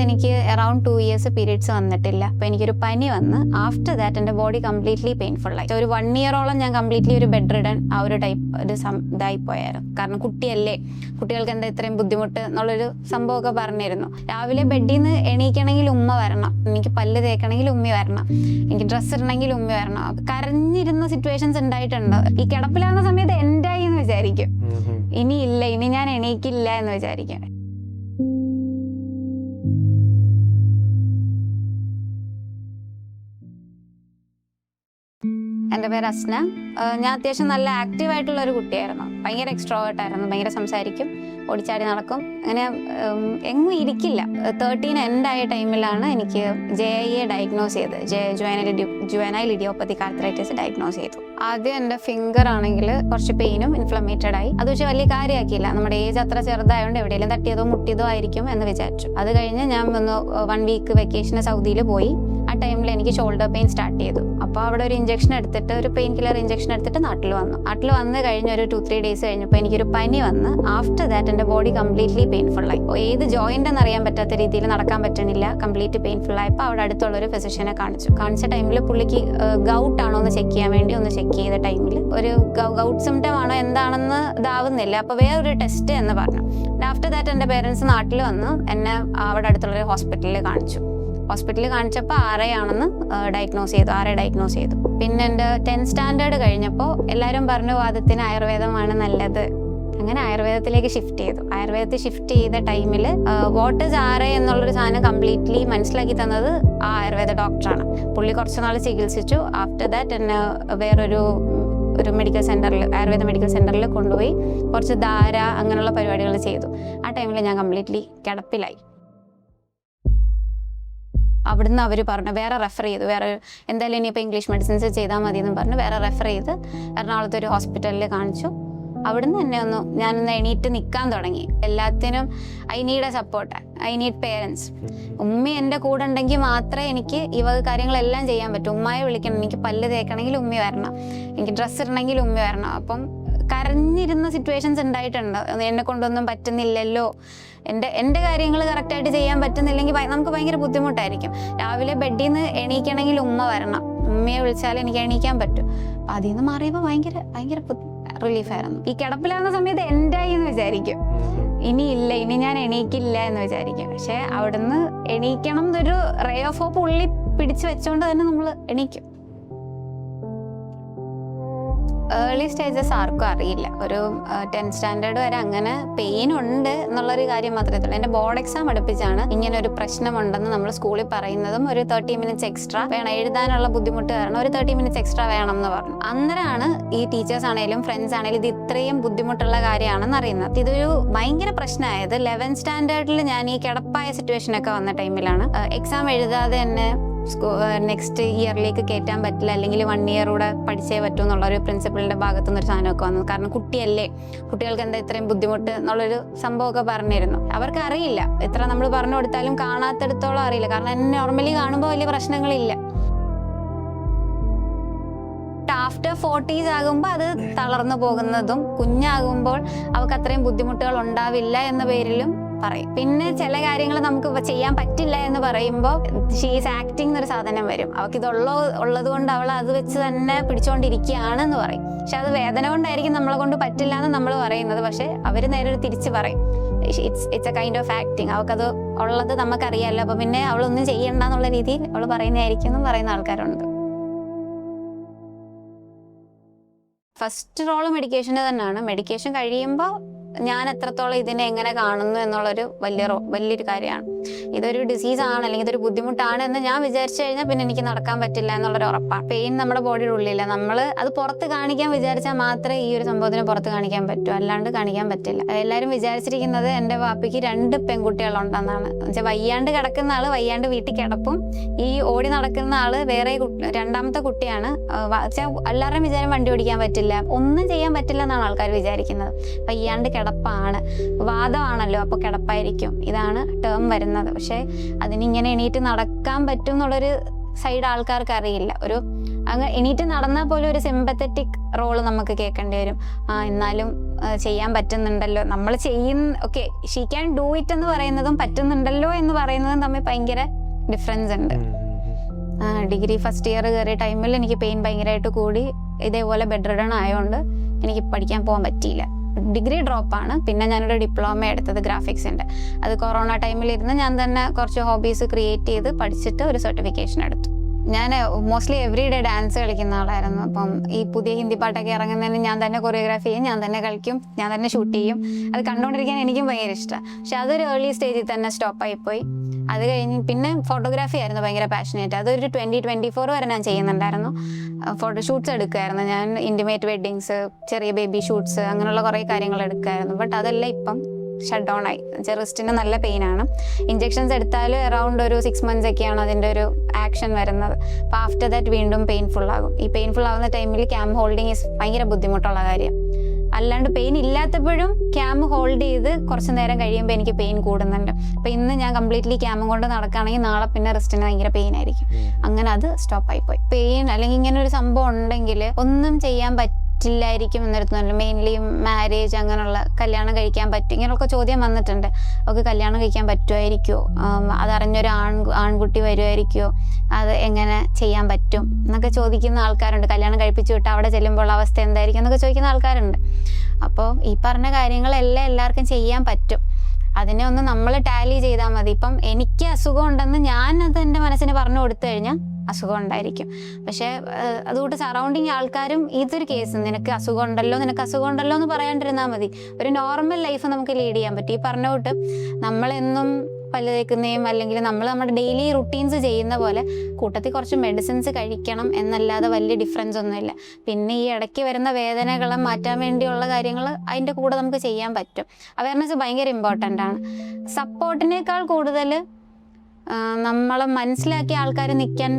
എനിക്ക് around 2 years periods വന്നിട്ടില്ല. അപ്പോൾ എനിക്കൊരു പനി വന്ന് ആഫ്റ്റർ ദാറ്റ് എൻ്റെ ബോഡി കംപ്ലീറ്റ്ലി പെയിൻഫുൾ ആയി. ഒരു 1 year ഞാൻ കംപ്ലീറ്റ്ലി ഒരു ബെഡ് റിഡൻ ആ ഒരു ടൈപ്പ് ഇതായി പോയായിരുന്നു. കാരണം കുട്ടിയല്ലേ, കുട്ടികൾക്ക് എന്താ ഇത്രയും ബുദ്ധിമുട്ട് എന്നുള്ളൊരു സംഭവമൊക്കെ പറഞ്ഞിരുന്നു. രാവിലെ ബെഡിൽ നിന്ന് എണീക്കണമെങ്കിൽ ഉമ്മ വരണം, എനിക്ക് പല്ല് തേക്കണമെങ്കിൽ ഉമ്മി വരണം, എനിക്ക് ഡ്രസ്സ് ഇടണമെങ്കിൽ ഉമ്മി വരണം. കരഞ്ഞിരുന്ന സിറ്റുവേഷൻസ് ഉണ്ടായിട്ടുണ്ട്. ഈ കിടപ്പിലാവുന്ന സമയത്ത് എൻഡായി എന്ന് വിചാരിക്കും, ഇനിയില്ല, ഇനി ഞാൻ എണീക്കില്ല എന്ന് വിചാരിക്കും. എൻ്റെ പേര് അസ്ന. ഞാൻ അത്യാവശ്യം നല്ല ആക്റ്റീവായിട്ടുള്ള ഒരു കുട്ടിയായിരുന്നു. ഭയങ്കര എക്സ്ട്രോവേർട്ട് ആയിരുന്നു, ഭയങ്കര സംസാരിക്കും, ഓടിച്ചാടി നടക്കും, അങ്ങനെ എങ്ങും ഇരിക്കില്ല. 13 എൻഡ് ആയ ടൈമിലാണ് എനിക്ക് JIA ഡയഗ്നോസ് ചെയ്ത്, ജുവനൈൽ ഇഡിയോപ്പത്തിക് ആർത്രൈറ്റിസ് ഡയഗ്നോസ് ചെയ്തു. ആദ്യം എൻ്റെ ഫിംഗർ ആണെങ്കിൽ കുറച്ച് പെയിനും ഇൻഫ്ലമേറ്റഡ് ആയി. അത് പക്ഷേ വലിയ കാര്യമാക്കിയില്ല, നമ്മുടെ ഏജ് അത്ര ചെറുതായതുകൊണ്ട് എവിടെയെങ്കിലും തട്ടിയതോ മുട്ടിയതോ ആയിരിക്കും എന്ന് വിചാരിച്ചു. അത് കഴിഞ്ഞ് ഞാൻ 1 week വെക്കേഷന് സൗദിയിൽ പോയി. ആ ടൈമിൽ എനിക്ക് ഷോൾഡർ പെയിൻ സ്റ്റാർട്ട് ചെയ്തു. അപ്പോൾ അവിടെ ഒരു ഇഞ്ചക്ഷൻ എടുത്തിട്ട്, ഒരു പെയിൻ കില്ലർ ഇഞ്ചക്ഷൻ എടുത്തിട്ട് നാട്ടിൽ വന്ന് കഴിഞ്ഞ് ഒരു 2-3 days കഴിഞ്ഞപ്പോൾ എനിക്കൊരു പനി വന്ന് ആഫ്റ്റർ ദാറ്റ് എൻ്റെ ബോഡി കംപ്ലീറ്റ്ലി പെയിൻഫുൾ ആയി. ഏത് ജോയിൻ്റ് എന്നറിയാൻ പറ്റാത്ത രീതിയിൽ നടക്കാൻ പറ്റണില്ല, കംപ്ലീറ്റ് പെയിൻഫുൾ ആയപ്പോൾ അവിടെ അടുത്തുള്ള ഒരു ഫിസിഷ്യനെ കാണിച്ച ടൈമിൽ പുള്ളിക്ക് ഗൗട്ട് ആണോ എന്ന് ചെക്ക് ചെയ്യാൻ വേണ്ടി ഒന്ന് ചെക്ക് ചെയ്ത ടൈമിൽ ഒരു ഗൗട്ട് സിംറ്റം ആണോ എന്താണെന്ന് ഇതാവുന്നില്ല, അപ്പോൾ വേറൊരു ടെസ്റ്റ് എന്ന് പറഞ്ഞു. ആഫ്റ്റർ ദാറ്റ് എൻ്റെ പേരൻസ് നാട്ടിൽ വന്ന് എന്നെ അവിടെ അടുത്തുള്ളൊരു ഹോസ്പിറ്റലിൽ കാണിച്ചപ്പോൾ RA ആണെന്ന് ഡയഗ്നോസ് ചെയ്തു. പിന്നെ എൻ്റെ 10th standard കഴിഞ്ഞപ്പോൾ എല്ലാവരും പറഞ്ഞു വാദത്തിന് ആയുർവേദമാണ് നല്ലത്. അങ്ങനെ ആയുർവേദത്തിലേക്ക് ഷിഫ്റ്റ് ചെയ്ത ടൈമിൽ വാട്ട് ഈസ് RA എന്നുള്ളൊരു സാധനം കംപ്ലീറ്റ്ലി മനസ്സിലാക്കി തന്നത് ആ ആയുർവേദ ഡോക്ടറാണ്. പുള്ളി കുറച്ച് നാൾ ചികിത്സിച്ചു. ആഫ്റ്റർ ദാറ്റ് എന്നെ വേറൊരു മെഡിക്കൽ സെൻ്ററിൽ, ആയുർവേദ മെഡിക്കൽ സെൻ്ററിൽ കൊണ്ടുപോയി കുറച്ച് ധാര അങ്ങനെയുള്ള പരിപാടികൾ ചെയ്തു. ആ ടൈമിൽ ഞാൻ കംപ്ലീറ്റ്ലി കിടപ്പിലായി. അവിടുന്ന് അവർ പറഞ്ഞു വേറെ റെഫർ ചെയ്തു, വേറെ എന്തായാലും ഇനിയിപ്പോൾ ഇംഗ്ലീഷ് മെഡിസിൻസ് ചെയ്താൽ മതി എന്ന് പറഞ്ഞ് വേറെ റെഫർ ചെയ്ത് എറണാകുളത്ത് ഒരു ഹോസ്പിറ്റലിൽ കാണിച്ചു. അവിടുന്ന് ഞാനൊന്ന് എണീറ്റ് നിൽക്കാൻ തുടങ്ങി. എല്ലാത്തിനും I need A support, I need parents. ഉമ്മ എൻ്റെ കൂടെ ഉണ്ടെങ്കിൽ മാത്രമേ എനിക്ക് ഈ വക കാര്യങ്ങളെല്ലാം ചെയ്യാൻ പറ്റൂ. ഉമ്മയെ വിളിക്കണം, എനിക്ക് പല്ല് തേക്കണമെങ്കിൽ ഉമ്മി വരണം, എനിക്ക് ഡ്രസ്സ് ഇടണമെങ്കിൽ ഉമ്മി വരണം. അപ്പം കരഞ്ഞിരുന്ന സിറ്റുവേഷൻസ് ഉണ്ടായിട്ടുണ്ട്. എന്നെ കൊണ്ടൊന്നും പറ്റുന്നില്ലല്ലോ, എൻ്റെ കാര്യങ്ങൾ കറക്റ്റായിട്ട് ചെയ്യാൻ പറ്റുന്നില്ലെങ്കിൽ നമുക്ക് ഭയങ്കര ബുദ്ധിമുട്ടായിരിക്കും. രാവിലെ ബെഡിൽ നിന്ന് എണീക്കണമെങ്കിൽ ഉമ്മ വരണം, ഉമ്മയെ വിളിച്ചാൽ എനിക്ക് എണീക്കാൻ പറ്റും. അപ്പം അതിൽ നിന്ന് മാറിയപ്പോൾ ഭയങ്കര റിലീഫായിരുന്നു. ഈ കിടപ്പിലാവുന്ന സമയത്ത് എൻഡായി എന്ന് വിചാരിക്കും, ഇനിയില്ല, ഇനി ഞാൻ എണീക്കില്ല എന്ന് വിചാരിക്കും. പക്ഷെ അവിടുന്ന് എണീക്കണം എന്നൊരു റേ ഓഫ് ഹോപ്പ് ഉള്ളിൽ പിടിച്ചു വെച്ചുകൊണ്ട് തന്നെ നമ്മൾ എണീക്കും. ഏർലി സ്റ്റേജസ് ആർക്കും അറിയില്ല. ഒരു 10th standard വരെ അങ്ങനെ പെയിൻ ഉണ്ട് എന്നുള്ളൊരു കാര്യം മാത്രമേ ഉള്ളൂ. എൻ്റെ ബോർഡ് എക്സാം അടുപ്പിച്ചാണ് ഇങ്ങനെ ഒരു പ്രശ്നമുണ്ടെന്ന് നമ്മൾ സ്കൂളിൽ പറയുന്നതും ഒരു 30 minutes എക്സ്ട്രാ വേണം, എഴുതാനുള്ള ബുദ്ധിമുട്ട് കാരണം ഒരു 30 minutes എക്സ്ട്രാ വേണം എന്ന് പറഞ്ഞു. അന്നേരമാണ് ഈ ടീച്ചേഴ്സ് ആണെങ്കിലും ഫ്രണ്ട്സ് ആണെങ്കിലും ഇത് ഇത്രയും ബുദ്ധിമുട്ടുള്ള കാര്യമാണെന്ന് അറിയുന്നത്. ഇതൊരു ഭയങ്കര പ്രശ്നമായത് 11th standard ഞാൻ ഈ കിടപ്പായ സിറ്റുവേഷനൊക്കെ വന്ന ടൈമിലാണ്. എക്സാം എഴുതാതെ തന്നെ നെക്സ്റ്റ് ഇയറിലേക്ക് കയറ്റാൻ പറ്റില്ല, അല്ലെങ്കിൽ 1 year കൂടെ പഠിച്ചേ പറ്റൂ എന്നുള്ളൊരു പ്രിൻസിപ്പളിൻ്റെ ഭാഗത്തുനിന്നൊരു സാധനമൊക്കെ വന്നു. കാരണം കുട്ടിയല്ലേ, കുട്ടികൾക്ക് എന്താ ഇത്രയും ബുദ്ധിമുട്ട് എന്നുള്ളൊരു സംഭവമൊക്കെ പറഞ്ഞിരുന്നു. അവർക്ക് അറിയില്ല, എത്ര നമ്മൾ പറഞ്ഞു കൊടുത്താലും കാണാത്തടത്തോളം അറിയില്ല. കാരണം എന്നെ നോർമലി കാണുമ്പോൾ വലിയ പ്രശ്നങ്ങളില്ല. ആഫ്റ്റർ 40s ആകുമ്പോൾ അത് തളർന്നു പോകുന്നതും, കുഞ്ഞാകുമ്പോൾ അവർക്ക് അത്രയും ബുദ്ധിമുട്ടുകൾ ഉണ്ടാവില്ല എന്ന പേരിലും പറയും. പിന്നെ ചില കാര്യങ്ങൾ നമുക്ക് ചെയ്യാൻ പറ്റില്ല എന്ന് പറയുമ്പോൾ ഷീസ് ആക്ടിങ് എന്നൊരു സാധനം വരും. അവർക്ക് ഉള്ളത് കൊണ്ട് അവൾ അത് വെച്ച് തന്നെ പിടിച്ചുകൊണ്ടിരിക്കുകയാണെന്ന് പറയും. പക്ഷെ അത് വേദന കൊണ്ടായിരിക്കും നമ്മളെ കൊണ്ട് പറ്റില്ല എന്ന് നമ്മൾ പറയുന്നത്. പക്ഷെ അവർ നേരെ തിരിച്ച് പറയും, it's a kind of acting, അവൾക്കത് ഉള്ളത് നമുക്കറിയാമല്ലോ, അപ്പം പിന്നെ അവളൊന്നും ചെയ്യണ്ട എന്നുള്ള രീതിയിൽ അവൾ പറയുന്നതായിരിക്കും എന്നും പറയുന്ന ആൾക്കാരുണ്ട്. ഫസ്റ്റ് റോള് മെഡിക്കേഷൻ്റെ തന്നെയാണ്. മെഡിക്കേഷൻ കഴിയുമ്പോൾ ഞാൻ എത്രത്തോളം ഇതിനെ എങ്ങനെ കാണുന്നു എന്നുള്ളൊരു വലിയൊരു കാര്യമാണ്. ഇതൊരു ഡിസീസാണ് അല്ലെങ്കിൽ ഇതൊരു ബുദ്ധിമുട്ടാണ് എന്ന് ഞാൻ വിചാരിച്ചു കഴിഞ്ഞാൽ പിന്നെ എനിക്ക് നടക്കാൻ പറ്റില്ല എന്നുള്ളൊരു ഉറപ്പാണ്. പെയിൻ നമ്മുടെ ബോഡിയുടെ ഉള്ളില്ല, നമ്മൾ അത് പുറത്ത് കാണിക്കാൻ വിചാരിച്ചാൽ മാത്രമേ ഈ ഒരു സംഭവത്തിന് പുറത്ത് കാണിക്കാൻ പറ്റൂ, അല്ലാണ്ട് കാണിക്കാൻ പറ്റില്ല. എല്ലാവരും വിചാരിച്ചിരിക്കുന്നത് എൻ്റെ വാപ്പയ്ക്ക് 2 പെൺകുട്ടികളുണ്ടെന്നാണ്. എന്നുവെച്ചാൽ വയ്യാണ്ട് കിടക്കുന്ന ആള് വയ്യാണ്ട് വീട്ടിൽ കിടപ്പും, ഈ ഓടി നടക്കുന്ന ആള് വേറെ 2ാമത്തെ കുട്ടിയാണ്. എല്ലാവരുടെയും വിചാരം വണ്ടി ഓടിക്കാൻ പറ്റില്ല, ഒന്നും ചെയ്യാൻ പറ്റില്ല എന്നാണ് ആൾക്കാർ വിചാരിക്കുന്നത്. വയ്യാണ്ട് കിടപ്പാണ്, വാദമാണല്ലോ, അപ്പോൾ കിടപ്പായിരിക്കും, ഇതാണ് ടേം വരുന്നത്. പക്ഷെ അതിനിങ്ങനെ എണീറ്റ് നടക്കാൻ പറ്റും എന്നുള്ളൊരു സൈഡ് ആൾക്കാർക്ക് അറിയില്ല. ഒരു അങ്ങ് എണീറ്റ് നടന്നാൽ പോലും ഒരു സിമ്പത്തറ്റിക് റോള് നമുക്ക് കേൾക്കേണ്ടി വരും. എന്നാലും ചെയ്യാൻ പറ്റുന്നുണ്ടല്ലോ, നമ്മൾ okay she can do it എന്ന് പറയുന്നതും പറ്റുന്നുണ്ടല്ലോ എന്ന് പറയുന്നതും തമ്മിൽ ഭയങ്കര ഡിഫറൻസ് ഉണ്ട്. ഡിഗ്രി ഫസ്റ്റ് ഇയർ കയറിയ ടൈമിൽ എനിക്ക് പെയിൻ ഭയങ്കരമായിട്ട് കൂടി. ഇതേപോലെ ബെഡ് റിഡൺ ആയതുകൊണ്ട് എനിക്ക് പഠിക്കാൻ പോകാൻ പറ്റിയില്ല. ഡിഗ്രി ഡ്രോപ്പാണ്. പിന്നെ ഞാനൊരു ഡിപ്ലോമ എടുത്തത് ഗ്രാഫിക്സിൻ്റെ. അത് കൊറോണ ടൈമിലിരുന്ന് ഞാൻ തന്നെ കുറച്ച് ഹോബീസ് ക്രിയേറ്റ് ചെയ്ത് പഠിച്ചിട്ട് ഒരു സർട്ടിഫിക്കേഷൻ എടുത്തു. ഞാൻ മോസ്റ്റ്ലി എവറി ഡേ ഡാൻസ് കളിക്കുന്ന ആളായിരുന്നു. അപ്പം ഈ പുതിയ ഹിന്ദി പാട്ടൊക്കെ ഇറങ്ങുന്നതിന് ഞാൻ തന്നെ കൊറിയോഗ്രാഫി ചെയ്യും, ഞാൻ തന്നെ കളിക്കും, ഞാൻ തന്നെ ഷൂട്ട് ചെയ്യും. അത് കണ്ടുകൊണ്ടിരിക്കാൻ എനിക്കും ഭയങ്കര ഇഷ്ടമാണ്. പക്ഷെ അതൊരു ഏർലി സ്റ്റേജിൽ തന്നെ സ്റ്റോപ്പായിപ്പോയി. അത് കഴിഞ്ഞ് പിന്നെ ഫോട്ടോഗ്രാഫി ആയിരുന്നു ഭയങ്കര പാഷനേറ്റ്. അതൊരു 2024 വരെ ഞാൻ ചെയ്യുന്നുണ്ടായിരുന്നു. ഫോട്ടോഷൂട്ട്സ് എടുക്കുമായിരുന്നു ഞാൻ. ഇൻറ്റിമേറ്റ് വെഡ്ഡിങ്സ്, ചെറിയ ബേബി ഷൂട്ട്സ്, അങ്ങനെയുള്ള കുറേ കാര്യങ്ങൾ എടുക്കുമായിരുന്നു. ബട്ട് അതെല്ലാം ഇപ്പം ഷട്ട് ഡൗൺ ആയി. ചെറിസ്റ്റിന് നല്ല പെയിനാണ്. ഇഞ്ചെക്ഷൻസ് എടുത്താലും അറൗണ്ട് ഒരു 6 months ഒക്കെയാണ് അതിൻ്റെ ഒരു ആക്ഷൻ വരുന്നത്. അപ്പോൾ ആഫ്റ്റർ ദാറ്റ് വീണ്ടും പെയിൻഫുൾ ആകും. ഈ പെയിൻഫുൾ ആകുന്ന ടൈമിൽ ക്യാം ഹോൾഡിങ് ഭയങ്കര ബുദ്ധിമുട്ടുള്ള കാര്യം. അല്ലാണ്ട് പെയിൻ ഇല്ലാത്തപ്പോഴും ക്യാം ഹോൾഡ് ചെയ്ത് കുറച്ച് നേരം കഴിയുമ്പോൾ എനിക്ക് പെയിൻ കൂടുന്നുണ്ട്. അപ്പോൾ ഇന്ന് ഞാൻ കംപ്ലീറ്റ്ലി ക്യാമും കൊണ്ട് നടക്കുകയാണെങ്കിൽ നാളെ പിന്നെ റിസ്റ്റിന് ഭയങ്കര പെയിൻ ആയിരിക്കും. അങ്ങനെ അത് സ്റ്റോപ്പായിപ്പോയി. പെയിൻ അല്ലെങ്കിൽ ഇങ്ങനെ ഒരു സംഭവം ഉണ്ടെങ്കിൽ ഒന്നും ചെയ്യാൻ പറ്റില്ലായിരിക്കും എന്നിടത്തുനിന്നല്ല. മെയിൻലി മാരേജ്, അങ്ങനെയുള്ള കല്യാണം കഴിക്കാൻ പറ്റും, ഇങ്ങനെയൊക്കെ ചോദ്യം വന്നിട്ടുണ്ട്. അവർക്ക് കല്യാണം കഴിക്കാൻ പറ്റുമായിരിക്കുമോ, അതറിഞ്ഞൊരു ആൺകുട്ടി വരുമായിരിക്കുമോ, അത് എങ്ങനെ ചെയ്യാൻ പറ്റും എന്നൊക്കെ ചോദിക്കുന്ന ആൾക്കാരുണ്ട്. കല്യാണം കഴിപ്പിച്ചു വിട്ട് അവിടെ ചെല്ലുമ്പോൾ അവസ്ഥ എന്തായിരിക്കും എന്നൊക്കെ ചോദിക്കുന്ന ആൾക്കാരുണ്ട്. അപ്പോൾ ഈ പറഞ്ഞ കാര്യങ്ങളെല്ലാം എല്ലാവർക്കും ചെയ്യാൻ പറ്റും. അതിനെ ഒന്ന് നമ്മൾ ടാലി ചെയ്താൽ മതി. ഇപ്പം എനിക്ക് അസുഖം ഉണ്ടെന്ന് ഞാനത് എൻ്റെ മനസ്സിന് പറഞ്ഞു കൊടുത്തു കഴിഞ്ഞാൽ അസുഖം ഉണ്ടായിരിക്കും. പക്ഷേ അതുകൊണ്ട് സറൗണ്ടിങ് ആൾക്കാരും ഇതൊരു കേസ്, നിനക്ക് അസുഖം ഉണ്ടല്ലോ എന്ന് പറയാണ്ടിരുന്നാൽ മതി. ഒരു നോർമൽ ലൈഫ് നമുക്ക് ലീഡ് ചെയ്യാൻ പറ്റും. ഈ പറഞ്ഞ തൊട്ട് നമ്മളെന്നും പല്ല് തേക്കുന്നതും അല്ലെങ്കിൽ നമ്മൾ നമ്മുടെ ഡെയിലി റുട്ടീൻസ് ചെയ്യുന്ന പോലെ കൂട്ടത്തിൽ കുറച്ച് മെഡിസിൻസ് കഴിക്കണം എന്നല്ലാതെ വലിയ ഡിഫറൻസ് ഒന്നുമില്ല. പിന്നെ ഈ ഇടയ്ക്ക് വരുന്ന വേദനകളെ മാറ്റാൻ വേണ്ടിയുള്ള കാര്യങ്ങൾ അതിൻ്റെ കൂടെ നമുക്ക് ചെയ്യാൻ പറ്റും. അവയർനെസ് ഭയങ്കര ഇമ്പോർട്ടൻ്റ് ആണ്. സപ്പോർട്ടിനേക്കാൾ കൂടുതൽ നമ്മളെ മനസ്സിലാക്കിയ ആൾക്കാർ നിൽക്കാൻ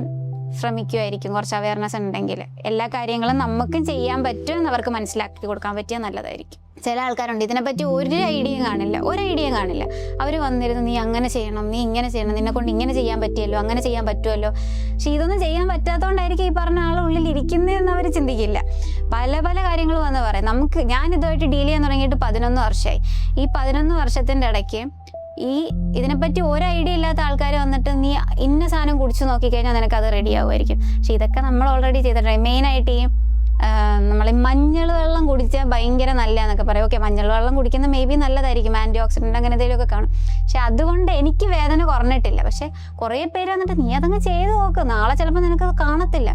ശ്രമിക്കുമായിരിക്കും. കുറച്ച് അവയർനെസ് ഉണ്ടെങ്കിൽ എല്ലാ കാര്യങ്ങളും നമുക്കും ചെയ്യാൻ പറ്റും എന്നവർക്ക് മനസ്സിലാക്കി കൊടുക്കാൻ പറ്റിയാൽ നല്ലതായിരിക്കും. ചില ആൾക്കാരുണ്ട് ഇതിനെപ്പറ്റി ഒരു ഐഡിയയും കാണില്ല. അവർ വന്നിരുന്നു നീ അങ്ങനെ ചെയ്യണം, നീ ഇങ്ങനെ ചെയ്യണം, നിന്നെ കൊണ്ട് ഇങ്ങനെ ചെയ്യാൻ പറ്റിയല്ലോ, അങ്ങനെ ചെയ്യാൻ പറ്റുമല്ലോ. പക്ഷെ ഇതൊന്നും ചെയ്യാൻ പറ്റാത്തതുകൊണ്ടായിരിക്കും ഈ പറഞ്ഞ ആളുള്ളിൽ ഇരിക്കുന്നതെന്ന് അവർ ചിന്തിക്കില്ല. പല കാര്യങ്ങൾ വന്ന് പറയും. ഞാൻ ഇതുമായിട്ട് ഡീൽ ചെയ്യാൻ തുടങ്ങിയിട്ട് 11 വർഷമായി. ഈ 11 വർഷത്തിൻ്റെ ഇടയ്ക്ക് ഇതിനെപ്പറ്റി ഒരു ഐഡിയ ഇല്ലാത്ത ആൾക്കാർ വന്നിട്ട് നീ ഇന്ന സാധനം കുടിച്ചു നോക്കിക്കഴിഞ്ഞാൽ നിനക്കത് റെഡി ആവുമായിരിക്കും. പക്ഷെ ഇതൊക്കെ നമ്മൾ ഓൾറെഡി ചെയ്തിട്ടുണ്ട്. മെയിനായിട്ട് നമ്മൾ മഞ്ഞൾ വെള്ളം കുടിച്ചാൽ ഭയങ്കര നല്ലതെന്നൊക്കെ പറയും. ഓക്കെ, മഞ്ഞൾ വെള്ളം കുടിക്കുന്നത് മേ ബി നല്ലതായിരിക്കും, ആൻറ്റി ഓക്സിഡൻറ്റ് അങ്ങനെ എന്തെങ്കിലുമൊക്കെ കാണും. പക്ഷെ അതുകൊണ്ട് എനിക്ക് വേദന കുറഞ്ഞിട്ടില്ല. പക്ഷെ കുറേ പേര് വന്നിട്ട് നീ അതങ്ങ് ചെയ്ത് നോക്ക്, നാളെ ചിലപ്പോൾ നിനക്കത് കാണത്തില്ല.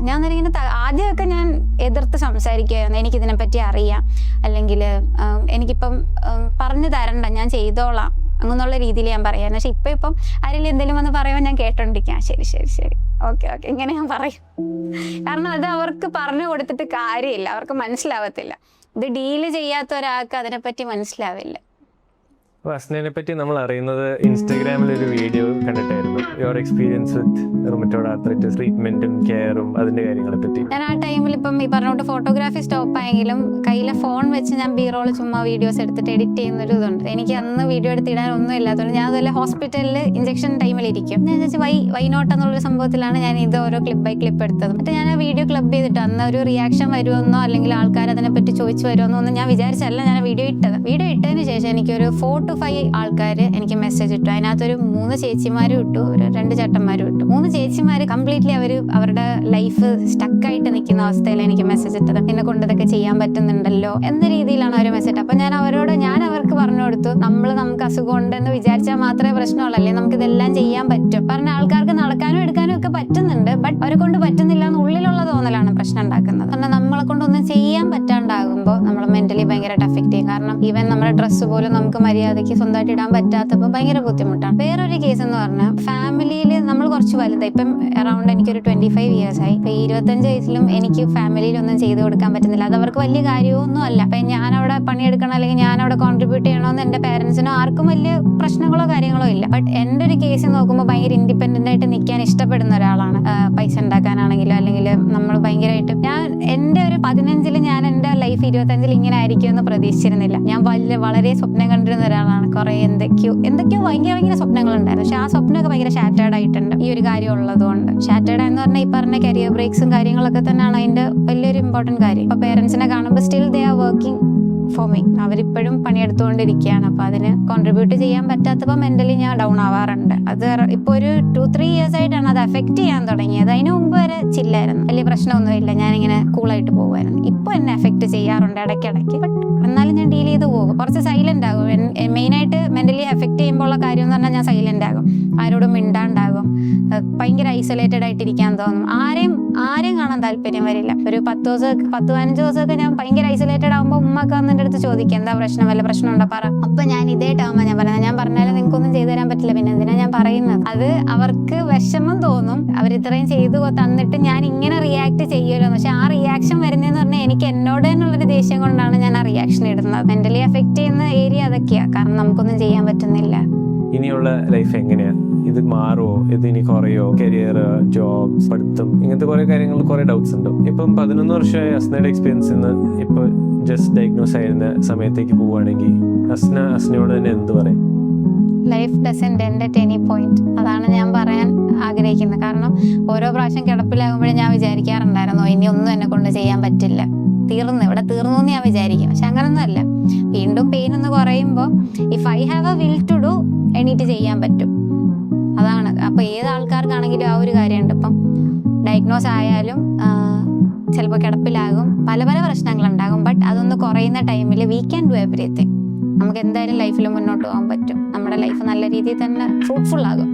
ഞാൻ ഇങ്ങനെ ആദ്യമൊക്കെ ഞാൻ എതിർത്ത് സംസാരിക്കുമായിരുന്നു. എനിക്കിതിനെപ്പറ്റി അറിയാം, അല്ലെങ്കിൽ എനിക്കിപ്പം പറഞ്ഞു തരണ്ട, ഞാൻ ചെയ്തോളാം അങ്ങനെയുള്ള രീതിയിൽ ഞാൻ പറയാം. പക്ഷെ ഇപ്പം ആരെങ്കിലും എന്തെങ്കിലും വന്ന് പറയുമ്പോൾ ഞാൻ കേട്ടോണ്ടിരിക്കാം. ശരി ഓക്കെ ഇങ്ങനെ ഞാൻ പറയും. കാരണം അത് അവർക്ക് പറഞ്ഞു കൊടുത്തിട്ട് കാര്യമില്ല, അവർക്ക് മനസ്സിലാവത്തില്ല. ഇത് ഡീല് ചെയ്യാത്ത ഒരാൾക്ക് അതിനെപ്പറ്റി മനസ്സിലാവില്ല. അസ്നയെ പറ്റി നമ്മൾ അറിയുന്നത് ഇൻസ്റ്റാഗ്രാമിൽ ഒരു വീഡിയോ കണ്ടിട്ടായിരുന്നു. Your experience with rheumatoid arthritis, ട്രീറ്റ്മെന്റും കെയറും അതിന്റെ കാര്യങ്ങളെ പറ്റി. ഞാൻ ആ ടൈമിൽ ഇപ്പം ഈ പറഞ്ഞോട്ട് ഫോട്ടോഗ്രാഫി സ്റ്റോപ്പ് ആയെങ്കിലും കയ്യിലെ ഫോൺ വെച്ച് ഞാൻ ബി-റോൾ ചുമ്മാ വീഡിയോസ് എടുത്തിട്ട് എഡിറ്റ് ചെയ്യുന്നൊരു ഇതുണ്ട്. എനിക്ക് അന്ന് വീഡിയോ എടുത്തിടാൻ ഒന്നും ഇല്ലാത്തതുകൊണ്ട് ഞാൻ അതുപോലെ ഹോസ്പിറ്റലിൽ ഇഞ്ചക്ഷൻ ടൈമിലിരിക്കും. ഞാൻ വെച്ചാൽ വൈനോട്ട് എന്നുള്ളൊരു സംഭവത്തിലാണ് ഞാൻ ഇത് ഓരോ ക്ലിപ്പ് ബൈ ക്ലിപ്പ് എടുത്തത്. എന്നിട്ട് ഞാൻ ആ വീഡിയോ ക്ലബ് ചെയ്തിട്ട് അന്ന് ഒരു റിയാക്ഷൻ വരുമെന്നോ അല്ലെങ്കിൽ ആൾക്കാർ അതിനെപ്പറ്റി ചോദിച്ചു വരുമെന്നോ ഒന്നും ഞാൻ വിചാരിച്ചല്ല ഞാൻ വീഡിയോ ഇട്ടതിന് ശേഷം എനിക്കൊരു 4 to 5 ആൾക്കാർ എനിക്ക് മെസ്സേജ് ഇട്ടു. അതിനകത്തൊരു 3 ചേച്ചിമാരും ഇട്ടു, ഒരു 2 ചേട്ടന്മാരും ഇട്ടു. 3 ചേച്ചിമാർ കംപ്ലീറ്റ്ലി അവരുടെ ലൈഫ് സ്റ്റക്കായിട്ട് നിൽക്കുന്ന അവസ്ഥയിൽ എനിക്ക് മെസ്സേജ് ഇട്ടത്. എന്നെ കൊണ്ട് ഇതൊക്കെ ചെയ്യാൻ പറ്റുന്നുണ്ടല്ലോ എന്ന രീതിയിലാണ് അവർ മെസ്സേജ് ഇട്ടത്. അപ്പം ഞാൻ അവർക്ക് പറഞ്ഞു കൊടുത്തു, നമുക്ക് അസുഖം ഉണ്ടെന്ന് വിചാരിച്ചാൽ മാത്രമേ പ്രശ്നമുള്ളല്ലേ, നമുക്ക് ഇതെല്ലാം ചെയ്യാൻ പറ്റും. പറഞ്ഞ ആൾക്കാർക്ക് നടക്കാനും എടുക്കാനും ഒക്കെ പറ്റുന്നുണ്ട്, ബട്ട് അവരെ കൊണ്ട് പറ്റുന്നില്ല എന്ന് ഉള്ളിലുള്ള തോന്നലാണ് പ്രശ്നം ഉണ്ടാക്കുന്നത്. കാരണം നമ്മളെ കൊണ്ടൊന്നും ചെയ്യാൻ പറ്റാണ്ടാകുമ്പോൾ നമ്മൾ മെന്റലി ഭയങ്കരമായിട്ട് അഫക്റ്റ് ചെയ്യും. കാരണം ഈവൻ നമ്മുടെ ഡ്രസ്സ് പോലും നമുക്ക് മര്യാദയ്ക്ക് സ്വന്തമായിട്ട് ഇടാൻ പറ്റാത്തപ്പോൾ ഭയങ്കര ബുദ്ധിമുട്ടാണ്. വേറൊരു കേസ് എന്ന് പറഞ്ഞാൽ ഫാമിലിയിൽ നമ്മൾ കുറച്ച് വലുതായി. ഇപ്പം അറൗണ്ട് എനിക്കൊരു 25 years ആയി. ഇപ്പം 25 വയസ്സിലും എനിക്ക് ഫാമിലിയിലൊന്നും ചെയ്ത് കൊടുക്കാൻ പറ്റുന്നില്ല. അത് അവർക്ക് വലിയ കാര്യമൊന്നും അല്ല. അപ്പം ഞാൻ അവിടെ പണിയെടുക്കണം അല്ലെങ്കിൽ ഞാൻ അവിടെ കോൺട്രിബ്യൂട്ട് ചെയ്യണമെന്ന് എൻ്റെ പേരൻസിനോ ആർക്കും വലിയ പ്രശ്നങ്ങളോ കാര്യങ്ങളോ ഇല്ല. ബട്ട് എൻ്റെ ഒരു കേസ് നോക്കുമ്പോൾ ഭയങ്കര ഇൻഡിപെൻഡൻ്റ് ആയിട്ട് നിൽക്കാൻ ഇഷ്ടപ്പെടുന്ന ഒരാളാണ്. പൈസ ഉണ്ടാക്കാനാണെങ്കിലും അല്ലെങ്കിൽ നമ്മൾ ഭയങ്കരമായിട്ട് എൻ്റെ ഒരു 15-ൽ ഞാൻ എൻ്റെ ലൈഫ് 25-ൽ ഇങ്ങനെ ആയിരിക്കും എന്ന് പ്രതീക്ഷിച്ചിരുന്നില്ല. ഞാൻ വളരെ സ്വപ്നം കണ്ടിരുന്ന ഒരാളാണ്. ആളാണ്. കുറെ എന്തൊക്കെയോ ഭയങ്കര സ്വപ്നങ്ങളുണ്ടായിരുന്നു. പക്ഷെ ആ സ്വപ്നമൊക്കെ ഭയങ്കര ഷാറ്റേർഡ് ആയിട്ടുണ്ട് ഈ ഒരു കാര്യം ഉള്ളതുകൊണ്ട്. ഷാറ്റേർഡ് എന്ന് പറഞ്ഞാൽ ഈ പറഞ്ഞ കരിയർ ബ്രേക്സും കാര്യങ്ങളൊക്കെ തന്നെയാണ് അതിന്റെ വലിയൊരു ഇമ്പോർട്ടന്റ് കാര്യം. ഇപ്പൊ പേരൻസിനെ കാണുമ്പോൾ still they are working for me. അവരിപ്പോഴും പണിയെടുത്തുകൊണ്ടിരിക്കുകയാണ്. അപ്പൊ അതിന് കോൺട്രിബ്യൂട്ട് ചെയ്യാൻ പറ്റാത്തപ്പോൾ മെന്റലി ഞാൻ ഡൗൺ ആവാറുണ്ട്. അത് ഇപ്പൊ ഒരു 2-3 years ആയിട്ടാണ് അത് എഫക്ട് ചെയ്യാൻ തുടങ്ങിയത്. അതിന് മുമ്പ് വരെ ചില്ലായിരുന്നു, വലിയ പ്രശ്നമൊന്നുമില്ല, ഞാനിങ്ങനെ കൂളായിട്ട് പോകുമായിരുന്നു. ഇപ്പൊ എന്നെ എഫക്ട് ചെയ്യാറുണ്ട് ഇടയ്ക്കിടയ്ക്ക്. ബട്ട് എന്നാലും ഞാൻ ഡീൽ ചെയ്ത് പോകും. കുറച്ച് സൈലന്റ് ആകും. മെയിനായിട്ട് മെന്റലി എഫക്ട് ചെയ്യുമ്പോൾ ഉള്ള കാര്യം എന്ന് പറഞ്ഞാൽ ഞാൻ സൈലന്റ് ആകും, ആരോടും മിണ്ടാണ്ടാകും, ഭയങ്കര ഐസൊലേറ്റഡ് ആയിട്ടിരിക്കാൻ തോന്നും. ആരെയും കാണാൻ താല്പര്യം വരില്ല. ഒരു 10-15 ദിവസമൊക്കെ ഞാൻ ഭയങ്കര ഐസൊലേറ്റഡ് ആകുമ്പോൾ ഉമ്മക്ക് വന്ന് എൻ്റെ അടുത്ത് ചോദിക്കും, എന്താ പ്രശ്നം, വല്ല പ്രശ്നമുണ്ടോ പറ. അപ്പൊ ഞാൻ ഇതേട്ടാകുമ്പോൾ ഞാൻ പറയുന്നത്, ഞാൻ പറഞ്ഞാലും നിങ്ങൾക്കൊന്നും ചെയ്തു തരാൻ പറ്റില്ല, പിന്നെ എന്തിനാ ഞാൻ പറയുന്നത്. അത് അവർക്ക് വിഷമം തോന്നും. അവരിത്രയും ചെയ്തു തന്നിട്ട് ഞാൻ ഇങ്ങനെ റിയാക്ട് ചെയ്യുമല്ലോ. പക്ഷെ ആ റിയാക്ഷൻ വരുന്നതെന്ന് പറഞ്ഞാൽ എനിക്ക് എന്നോട് തന്നെയുള്ളൊരു ദേഷ്യം കൊണ്ടാണ് ഞാൻ ആ റിയാക്ഷൻ ഇടുന്നത്. മെന്റലി എഫക്ട് ചെയ്യുന്ന ഏരിയ അതൊക്കെയാണ്. കാരണം നമുക്കൊന്നും ചെയ്യാൻ പറ്റുന്നില്ല. ഇനിയുള്ള ലൈഫ് എങ്ങനെയാ? ഇത് മാറുമോ? ഇത് ഇനി കുറയോ? കരിയർ, ജോബ്സ്, പഠിത്തം, ഇങ്ങനത്തെ കുറെ കാര്യങ്ങൾ, കുറെ ഡൗട്ട്സ് ഉണ്ട്. ഇപ്പം 11 വർഷമായ അസ്നയുടെ എക്സ്പീരിയൻസിൽ നിന്ന് ഇപ്പൊ ജസ്റ്റ് ഡയഗ്നോസ് ആയിരുന്ന സമയത്തേക്ക് പോവുകയാണെങ്കിൽ അസ്നയോട് തന്നെ എന്ത് പറയും? Life doesn't end at any point. അതാണ് ഞാൻ പറയാൻ ആഗ്രഹിക്കുന്നത്. കാരണം ഓരോ പ്രാവശ്യം കിടപ്പിലാകുമ്പോഴും ഞാൻ വിചാരിക്കാറുണ്ടായിരുന്നു, ഇനി ഒന്നും എന്നെ കൊണ്ട് ചെയ്യാൻ പറ്റില്ല, ഇവിടെ തീർന്നു എന്ന് ഞാൻ വിചാരിക്കും. പക്ഷെ അങ്ങനൊന്നുമല്ല. വീണ്ടും പെയിൻ ഒന്ന് കുറയുമ്പോൾ if I have a will to do, എണീറ്റ് ചെയ്യാൻ പറ്റും. അതാണ്. അപ്പൊ ഏത് ആൾക്കാർക്കാണെങ്കിലും ആ ഒരു കാര്യമുണ്ട്. ഇപ്പം ഡയഗ്നോസ് ആയാലും ചിലപ്പോൾ കിടപ്പിലാകും, പല പ്രശ്നങ്ങളുണ്ടാകും. ബട്ട് അതൊന്ന് കുറയുന്ന ടൈമിൽ വി ക്യാൻ ഡു എവറിത്തിങ്. നമുക്ക് എന്തായാലും ലൈഫിൽ മുന്നോട്ട് പോകാൻ പറ്റും. നമ്മുടെ ലൈഫ് നല്ല രീതിയിൽ തന്നെ ഫ്രൂട്ട്ഫുൾ ആകും.